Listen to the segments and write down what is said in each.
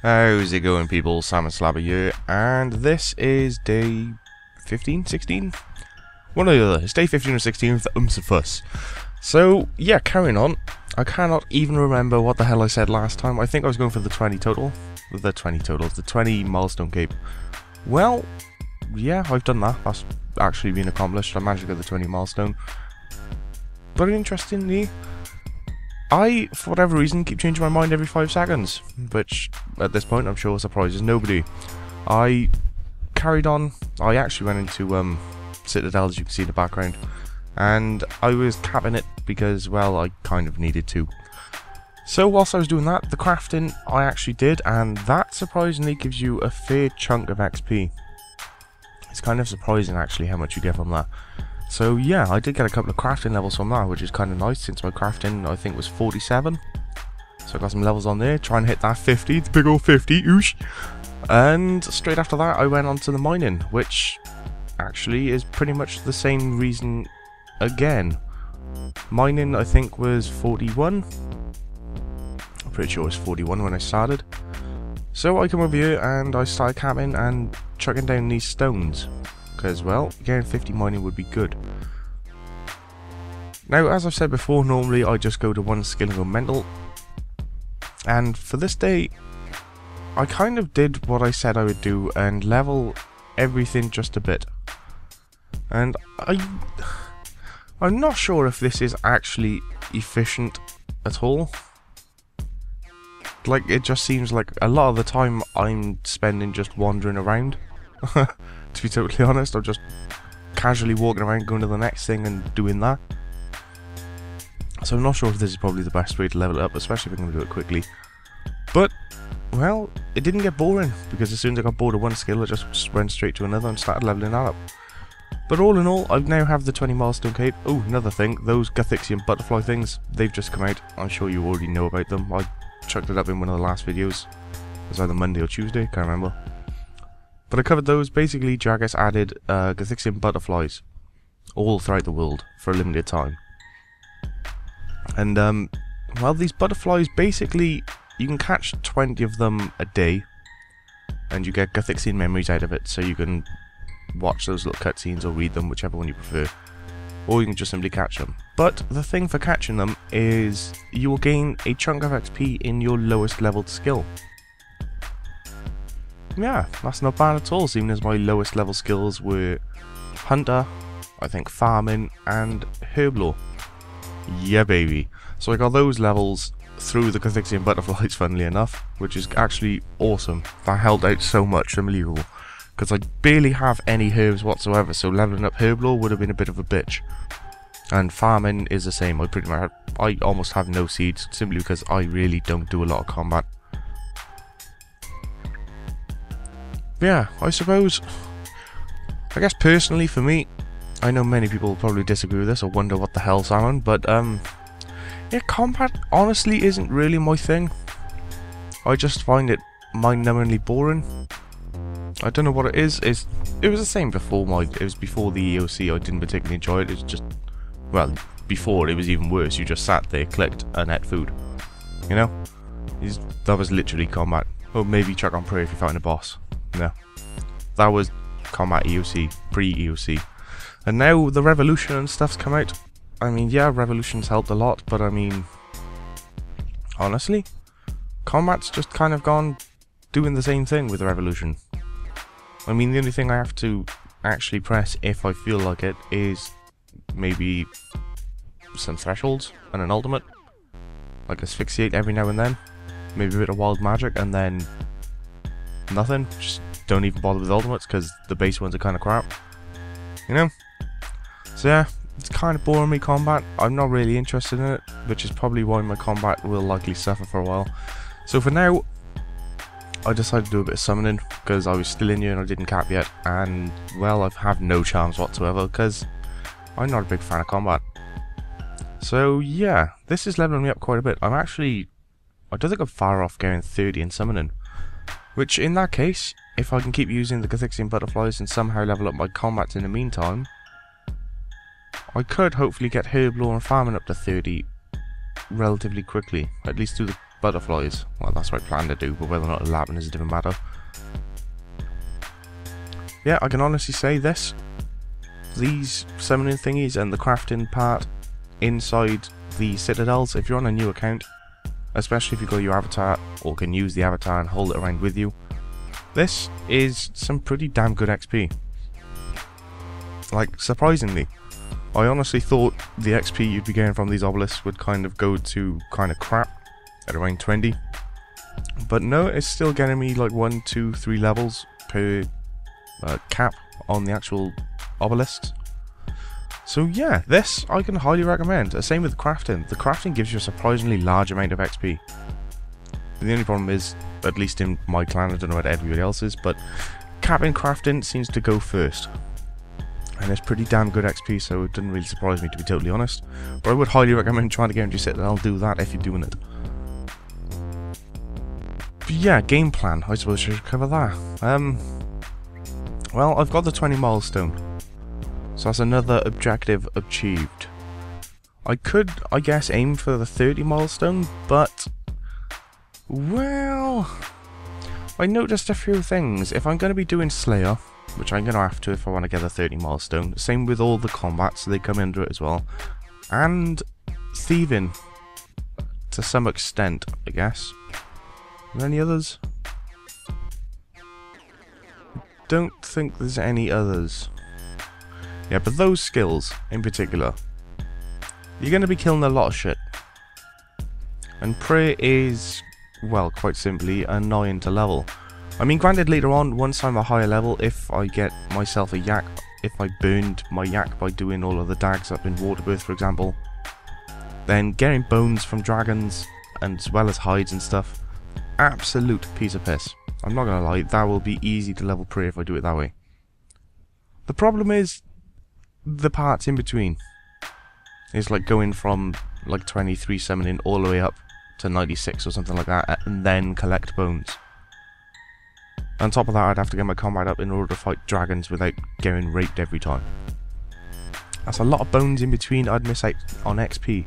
How's it going, people? SalmonSlapper here, and this is day 15, 16? One or the other. It's day 15 or 16 of the MCFS. So, yeah, carrying on. I cannot even remember what the hell I said last time. I think I was going for the 20 total. The 20 milestone cape. Well, yeah, I've done that. That's actually been accomplished. I managed to get the 20 milestone. But interestingly, I, for whatever reason, keep changing my mind every 5 seconds, which, at this point, I'm sure surprises nobody. I carried on. I actually went into Citadel, as you can see in the background, and I was capping it because, well, I kind of needed to. So whilst I was doing that, the crafting I actually did, and that surprisingly gives you a fair chunk of XP. It's kind of surprising, actually, how much you get from that. So yeah, I did get a couple of crafting levels from that, which is kind of nice, since my crafting, I think, was 47. So I got some levels on there, try and hit that 50, the big old 50, oosh. And straight after that, I went on to the mining, which actually is pretty much the same reason again. Mining, I think, was 41. I'm pretty sure it was 41 when I started. So I come over here and I started camping and chucking down these stones. Because, well, getting 50 mining would be good. Now, as I've said before, normally I just go to one skill and go mental. And for this day, I kind of did what I said I would do and level everything just a bit. And I'm not sure if this is actually efficient at all. Like, it just seems like a lot of the time I'm spending just wandering around. To be totally honest, I'm just casually walking around, going to the next thing and doing that. So I'm not sure if this is probably the best way to level it up, especially if I'm going to do it quickly. But, well, it didn't get boring, because as soon as I got bored of one skill, I just went straight to another and started leveling that up. But all in all, I now have the 20 milestone cape. Oh, another thing, those Guthixian butterfly things, they've just come out. I'm sure you already know about them. I chucked it up in one of the last videos. It was either Monday or Tuesday, can't remember. But I covered those. Basically, Jagex added Guthixian butterflies all throughout the world for a limited time. And, well, these butterflies, basically, you can catch 20 of them a day, and you get Guthixian memories out of it, so you can watch those little cutscenes or read them, whichever one you prefer. Or you can just simply catch them. But the thing for catching them is you will gain a chunk of XP in your lowest leveled skill. Yeah, that's not bad at all, seeing as my lowest level skills were Hunter, I think Farming, and Herblore. Yeah, baby. So I got those levels through the Guthixian butterflies, funnily enough, which is actually awesome. That helped out so much, unbelievable. Because I barely have any herbs whatsoever, so leveling up Herblore would have been a bit of a bitch. And Farming is the same. I almost have no seeds, simply because I really don't do a lot of combat. Yeah, I suppose, I guess personally for me, I know many people will probably disagree with this or wonder what the hell, Salmon, but yeah, combat honestly isn't really my thing. I just find it mind-numbingly boring. I don't know what it is. It was the same before it was before the EOC. I didn't particularly enjoy it. It's just, well, before it was even worse. You just sat there, clicked, and ate food. You know, that was literally combat. Or maybe chuck on prayer if you're fighting a boss. No, that was combat EOC, pre-EOC. And now the Revolution and stuff's come out. I mean, yeah, Revolution's helped a lot, but I mean, honestly, combat's just kind of gone doing the same thing with the Revolution. I mean, the only thing I have to actually press if I feel like it is maybe some thresholds and an ultimate. Like asphyxiate every now and then. Maybe a bit of wild magic, and then nothing. Just don't even bother with ultimates because the base ones are kind of crap. You know? So yeah, it's kind of boring me, combat. I'm not really interested in it, which is probably why my combat will likely suffer for a while. So for now, I decided to do a bit of summoning because I was still in here and I didn't cap yet. And, well, I have no charms whatsoever because I'm not a big fan of combat. So yeah, this is leveling me up quite a bit. I'm actually I don't think I'm far off going 30 in summoning. Which, in that case, if I can keep using the Guthixian butterflies and somehow level up my combats in the meantime, I could hopefully get herb lore and farming up to 30 relatively quickly, at least through the butterflies. Well, that's what I plan to do, but whether or not it'll happen is a different matter. Yeah, I can honestly say this. These summoning thingies and the crafting part inside the citadels, if you're on a new account, especially if you've got your avatar or can use the avatar and hold it around with you, this is some pretty damn good XP. Like, surprisingly, I honestly thought the XP you'd be getting from these obelisks would kind of go to kind of crap at around 20, but no, it's still getting me like 1, 2, 3 levels per cap on the actual obelisks. So yeah, this I can highly recommend. Same with crafting. The crafting gives you a surprisingly large amount of XP. The only problem is, at least in my clan, I don't know what everybody else is, but capping crafting seems to go first. And it's pretty damn good XP, so it didn't really surprise me, to be totally honest. But I would highly recommend trying to get into your citadel. Do that if you're doing it. But yeah, game plan. I suppose I should cover that. Well, I've got the 20 milestone. So that's another objective achieved. I could, I guess, aim for the 30 milestone, but... well... I noticed a few things. If I'm going to be doing Slayer, which I'm going to have to if I want to get the 30 milestone, same with all the combats, they come into it as well. And thieving, to some extent, I guess. Are there any others? Don't think there's any others. Yeah, but those skills, in particular, you're going to be killing a lot of shit. And Prey is, well, quite simply, annoying to level. I mean, granted, later on, once I'm a higher level, if I get myself a yak, if I burned my yak by doing all of the dags up in Waterbirth, for example, then getting bones from dragons, and as well as hides and stuff, absolute piece of piss. I'm not going to lie, that will be easy to level Prey if I do it that way. The problem is the parts in between. It's like going from like 23 summoning all the way up to 96 or something like that, and then collect bones. On top of that, I'd have to get my combat up in order to fight dragons without getting raped every time. That's a lot of bones in between. I'd miss out on XP,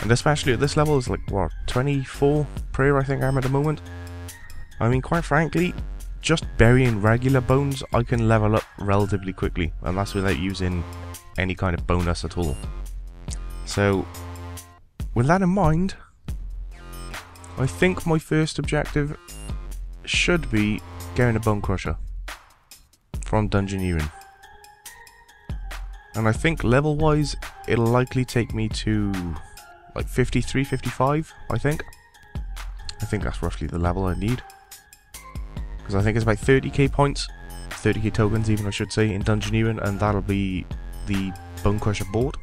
and especially at this level, it's like what, 24 prayer I think I am at the moment. I mean, quite frankly, just burying regular bones, I can level up relatively quickly, and that's without using any kind of bonus at all. So, with that in mind, I think my first objective should be getting a Bone Crusher from Dungeoneering. And I think level-wise, it'll likely take me to like 53, 55, I think. I think that's roughly the level I need. Because I think it's about 30k points, 30k tokens even I should say, in Dungeoneering, and that'll be the Bone Crusher board.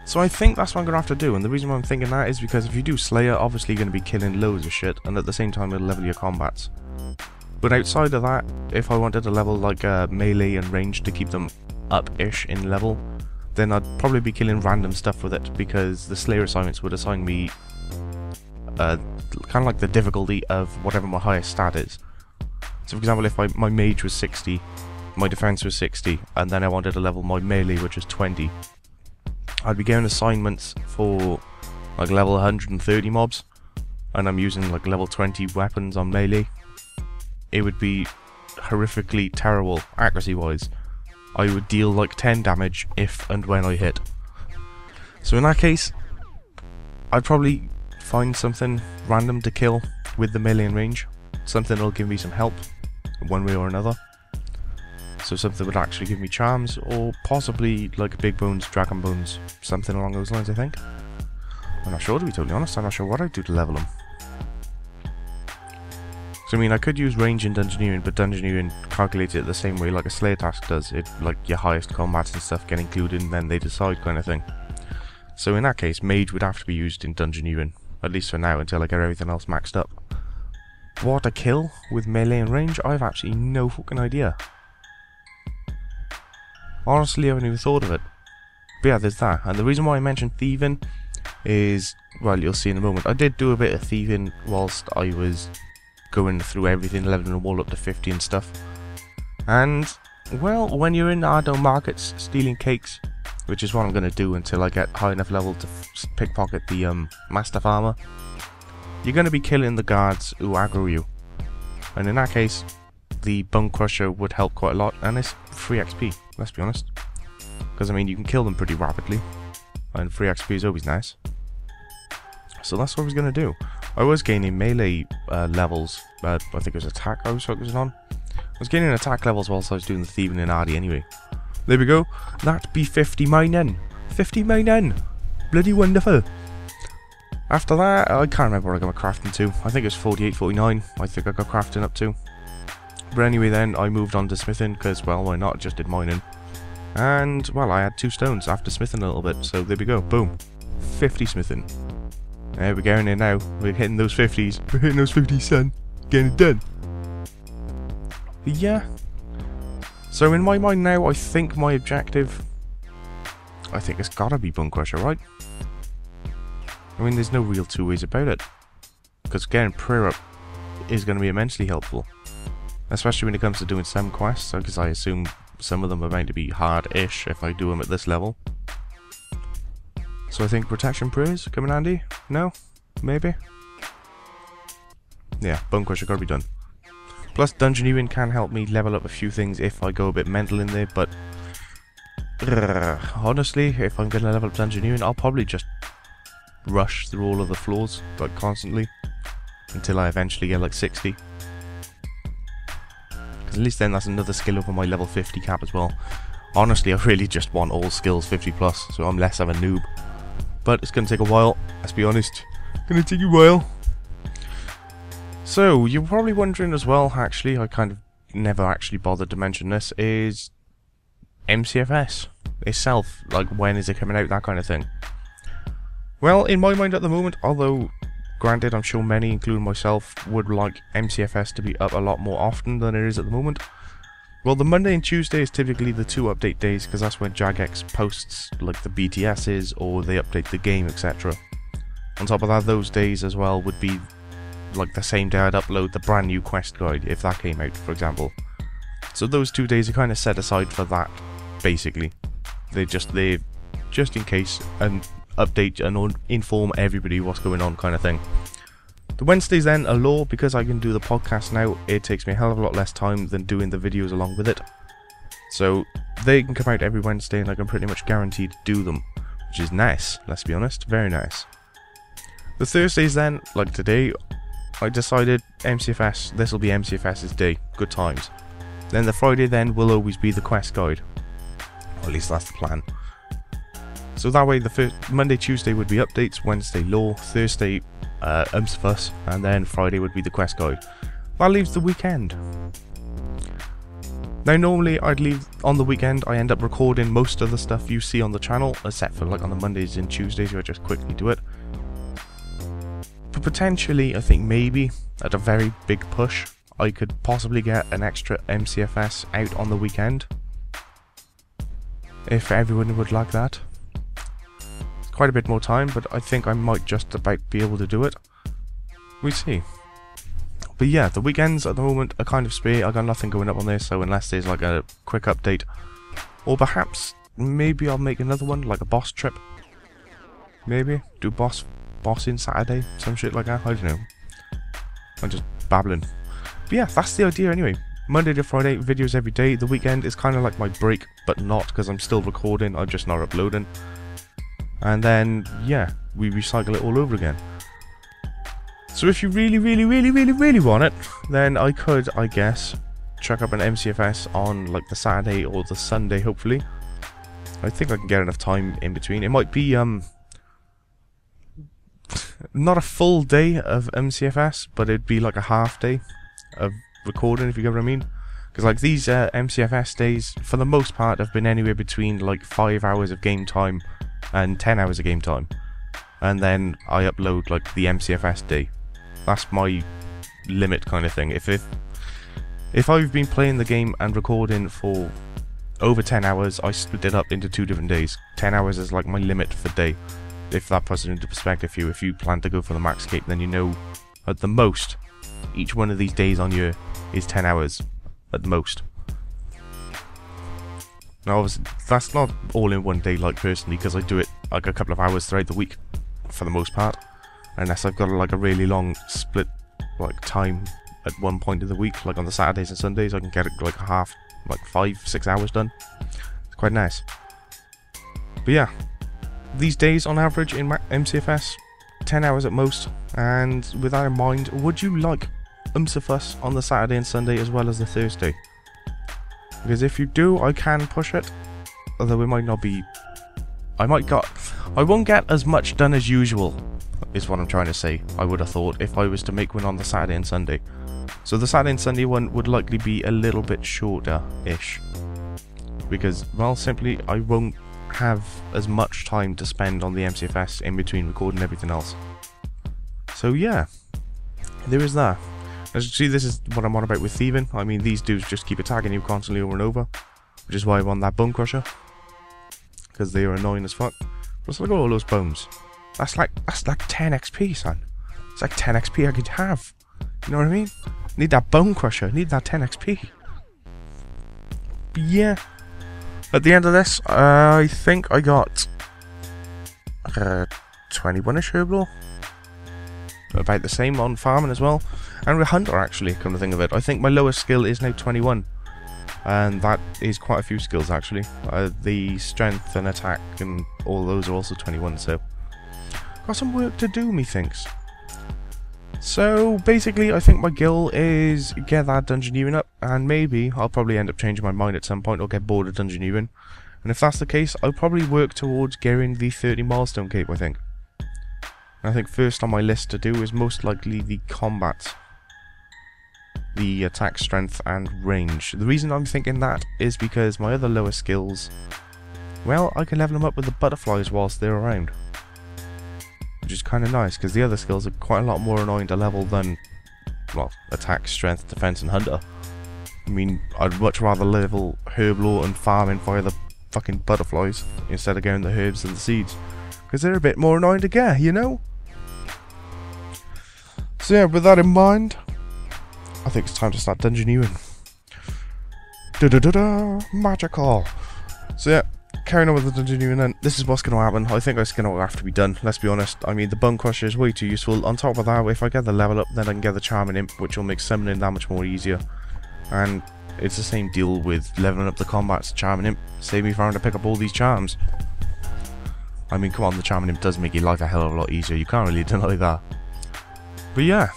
So I think that's what I'm going to have to do, and the reason why I'm thinking that is because if you do Slayer, obviously you're going to be killing loads of shit, and at the same time it'll level your combats. But outside of that, if I wanted to level like melee and range to keep them up-ish in level, then I'd probably be killing random stuff with it, because the Slayer assignments would assign me kind of like the difficulty of whatever my highest stat is. So for example, if my mage was 60, my defense was 60, and then I wanted to level my melee, which was 20, I'd be getting assignments for like level 130 mobs, and I'm using like level 20 weapons on melee. It would be horrifically terrible accuracy wise. I would deal like 10 damage if and when I hit. So in that case, I'd probably find something random to kill with the melee and range. Something that'll give me some help one way or another. So something would actually give me charms, or possibly like big bones, dragon bones, something along those lines I think. I'm not sure, to be totally honest. I'm not sure what I'd do to level them. So I mean, I could use range in Dungeoneering, but Dungeoneering calculates it the same way like a Slayer task does. It like your highest combats and stuff get included, and then they decide kind of thing. So in that case, mage would have to be used in Dungeoneering, at least for now, until I get everything else maxed up. What to kill with melee and range? I have absolutely no fucking idea. Honestly, I haven't even thought of it. But yeah, there's that. And the reason why I mentioned thieving is, well, you'll see in a moment. I did do a bit of thieving whilst I was going through everything, leveling them all up to 50 and stuff. And, well, when you're in Ardo markets stealing cakes, which is what I'm going to do until I get high enough level to pickpocket the Master Farmer, you're going to be killing the guards who aggro you. And in that case, the Bone Crusher would help quite a lot, and it's free XP, let's be honest. Because, I mean, you can kill them pretty rapidly, and free XP is always nice. So that's what I was going to do. I was gaining melee levels, I think it was attack I was focusing on. I was gaining attack levels whilst I was doing the thieving in Ardy anyway. There we go, that be 50 mining. 50 mining! Bloody wonderful! After that, I can't remember what I got my crafting to. I think it was 48, 49, I think I got crafting up to. But anyway then, I moved on to smithing, because, well, why not, just did mining. And, well, I had 2 stones after smithing a little bit, so there we go, boom. 50 smithing. There we're going in now, we're hitting those 50s. We're hitting those 50s, son. Getting it done. But yeah. So in my mind now, I think my objective, I think it's gotta be Bone Crusher, right? I mean, there's no real two ways about it. Because getting prayer up is going to be immensely helpful. Especially when it comes to doing some quests, because I assume some of them are going to be hard-ish if I do them at this level. So I think Protection Prayers come in handy? No? Maybe? Yeah, Bone Crusher gotta be done. Plus Dungeoneering can help me level up a few things if I go a bit mental in there, but honestly, if I'm gonna level up Dungeoneering, I'll probably just rush through all of the floors, like constantly, until I eventually get like 60. Because at least then that's another skill over my level 50 cap as well. Honestly, I really just want all skills 50 plus, so I'm less of a noob. But it's going to take a while, let's be honest. Gonna take a while. So, you're probably wondering as well, actually, I kind of never actually bothered to mention this, is MCFS itself. Like, when is it coming out, that kind of thing. Well, in my mind at the moment, although, granted, I'm sure many, including myself, would like MCFS to be up a lot more often than it is at the moment. Well, the Monday and Tuesday is typically the 2 update days, because that's when Jagex posts, like, the BTSs, or they update the game, etc. On top of that, those days as well would be, like, the same day I'd upload the brand new quest guide, if that came out, for example. So those 2 days are kind of set aside for that, basically. They're just in case, and update and inform everybody what's going on, kind of thing. The Wednesdays then are low, because I can do the podcast now. It takes me a hell of a lot less time than doing the videos along with it. So they can come out every Wednesday and I can pretty much guarantee to do them, which is nice, let's be honest, very nice. The Thursdays then, like today, I decided MCFS, this will be MCFS's day, good times. Then the Friday then will always be the quest guide, or at least that's the plan. So that way the Monday, Tuesday would be updates, Wednesday lore, Thursday MCFS, and then Friday would be the quest guide. That leaves the weekend. Now normally I'd leave on the weekend, I end up recording most of the stuff you see on the channel, except for like on the Mondays and Tuesdays where I just quickly do it. But potentially, I think maybe, at a very big push, I could possibly get an extra MCFS out on the weekend. If everyone would like that. Quite a bit more time, but I think I might just about be able to do it. We see. But yeah, the weekends at the moment are kind of spare. I got nothing going up on this, so unless there's like a quick update, or perhaps maybe I'll make another one, like a boss trip. Maybe do bossing Saturday, some shit like that. I don't know. I'm just babbling. But yeah, that's the idea anyway. Monday to Friday, videos every day. The weekend is kind of like my break, but not, because I'm still recording. I'm just not uploading. And then, yeah, we recycle it all over again. So if you really want it, then I could, I guess, chuck up an MCFS on like the Saturday or the Sunday, hopefully. I think I can get enough time in between. It might be, not a full day of MCFS, but it'd be like a half day of recording, if you get what I mean. Because like these MCFS days, for the most part, have been anywhere between like 5 hours of game time and 10 hours of game time, and then I upload like the MCFS day. That's my limit kind of thing. If I've been playing the game and recording for over 10 hours, I split it up into 2 different days. 10 hours is like my limit for day. if that puts it into perspective for you, if you plan to go for the max cape, then you know at the most each one of these days on year is 10 hours at the most. Now obviously that's not all in one day, like personally, because I do it like a couple of hours throughout the week for the most part, unless I've got like a really long split like time at one point of the week, like on the Saturdays and Sundays I can get it like a half, like 5-6 hours done. It's quite nice. But yeah, these days on average in MCFS 10 hours at most, and with that in mind, would you like MCFS on the Saturday and Sunday as well as the Thursday? Because if you do, I can push it, although it might not be... I won't get as much done as usual, is what I'm trying to say, I would have thought, if I was to make one on the Saturday and Sunday. So the Saturday and Sunday one would likely be a little bit shorter-ish. Because, well, simply, I won't have as much time to spend on the MCFS in between recording everything else. So yeah, there is that. As you see, this is what I'm on about with thieving. I mean, these dudes just keep attacking you constantly over and over, which is why I'm on that bone crusher, because they are annoying as fuck. Plus, look at all those bones. That's like 10 XP, son. It's like 10 XP I could have. You know what I mean? Need that bone crusher. Need that 10 XP. But yeah. At the end of this, I think I got 21-ish herblore. About the same on farming as well. And with hunter, actually, come to think of it. I think my lowest skill is now 21. And that is quite a few skills, actually. The strength and attack and all those are also 21, so... got some work to do, methinks. So, basically, I think my goal is get that dungeoneering up, and maybe I'll probably end up changing my mind at some point or get bored of dungeoneering. And if that's the case, I'll probably work towards getting the 30 milestone cape, I think. I think first on my list to do is most likely the combat. The attack, strength, and range. The reason I'm thinking that is because my other lower skills, well, I can level them up with the butterflies whilst they're around. Which is kind of nice, because the other skills are quite a lot more annoying to level than, well, attack, strength, defense, and hunter. I mean, I'd much rather level herblore and farming via the fucking butterflies instead of getting the herbs and the seeds. Because they're a bit more annoying to get, you know? So yeah, with that in mind, I think it's time to start dungeoneering. Magical! So yeah, carrying on with the dungeoneering then, this is what's going to happen. I think it's going to have to be done, let's be honest. I mean, the bone crusher is way too useful. On top of that, if I get the level up, then I can get the charming imp, which will make summoning that much more easier. And it's the same deal with leveling up the combats, charming imp. Save me from having to pick up all these charms. I mean, come on, the charming imp does make your life a hell of a lot easier. You can't really deny that. But yeah,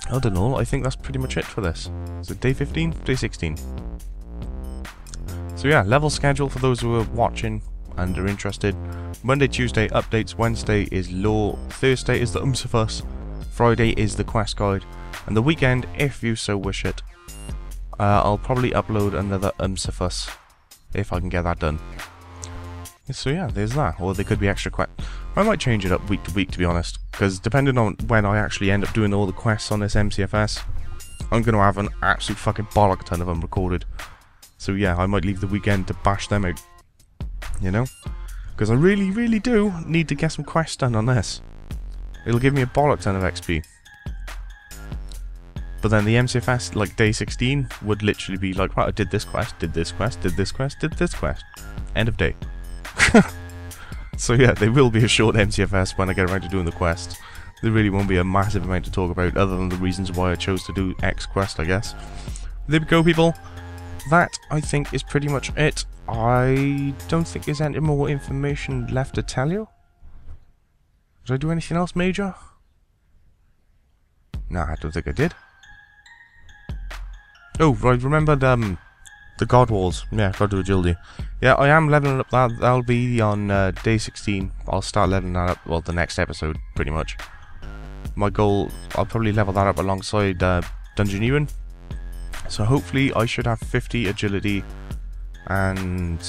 I don't know, I think that's pretty much it for this. Is it day 15? Day 16. So yeah, level schedule for those who are watching and are interested. Monday, Tuesday, updates. Wednesday is lore. Thursday is the MCFS. Friday is the quest guide. And the weekend, if you so wish it, I'll probably upload another MCFS if I can get that done. So yeah, there's that. Or there could be extra quests. I might change it up week to week, to be honest, because depending on when I actually end up doing all the quests on this MCFS, I'm going to have an absolute fucking bollock ton of them recorded. So yeah, I might leave the weekend to bash them out, you know? Because I really, really do need to get some quests done on this. It'll give me a bollock ton of XP. But then the MCFS, like day 16, would literally be like, right, I did this quest, did this quest, did this quest, did this quest. End of day. So yeah, there will be a short MCFS when I get around to doing the quest. There really won't be a massive amount to talk about other than the reasons why I chose to do X quest, I guess. There we go, people. That, I think, is pretty much it. I don't think there's any more information left to tell you. Did I do anything else major? Nah, I don't think I did. Oh, right, remembered the God Walls. Yeah, God to Agility. Yeah, I am leveling up that. That'll be on day 16. I'll start leveling that up, well, the next episode, pretty much. My goal, I'll probably level that up alongside dungeoneering. So hopefully I should have 50 agility and,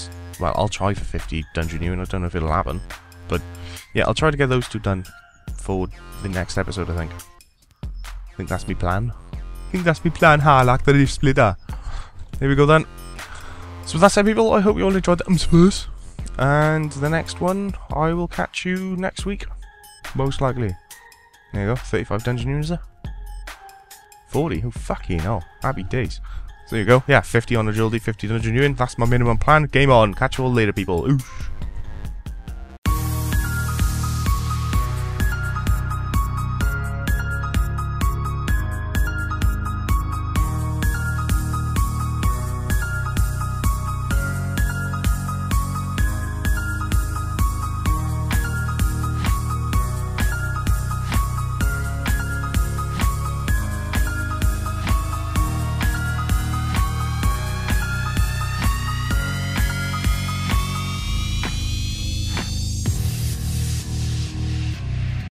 well, I'll try for 50 dungeoneering. I don't know if it'll happen. But yeah, I'll try to get those two done for the next episode, I think. I think that's my plan. Like the leaf splitter. There we go then. So with that said, people, I hope you all enjoyed the MCFS. And the next one, I will catch you next week. Most likely. There you go, 35 dungeon units there. 40, oh fucking hell, happy days. So there you go, yeah, 50 on agility, 50 dungeon unit, that's my minimum plan. Game on, catch you all later people. Oof.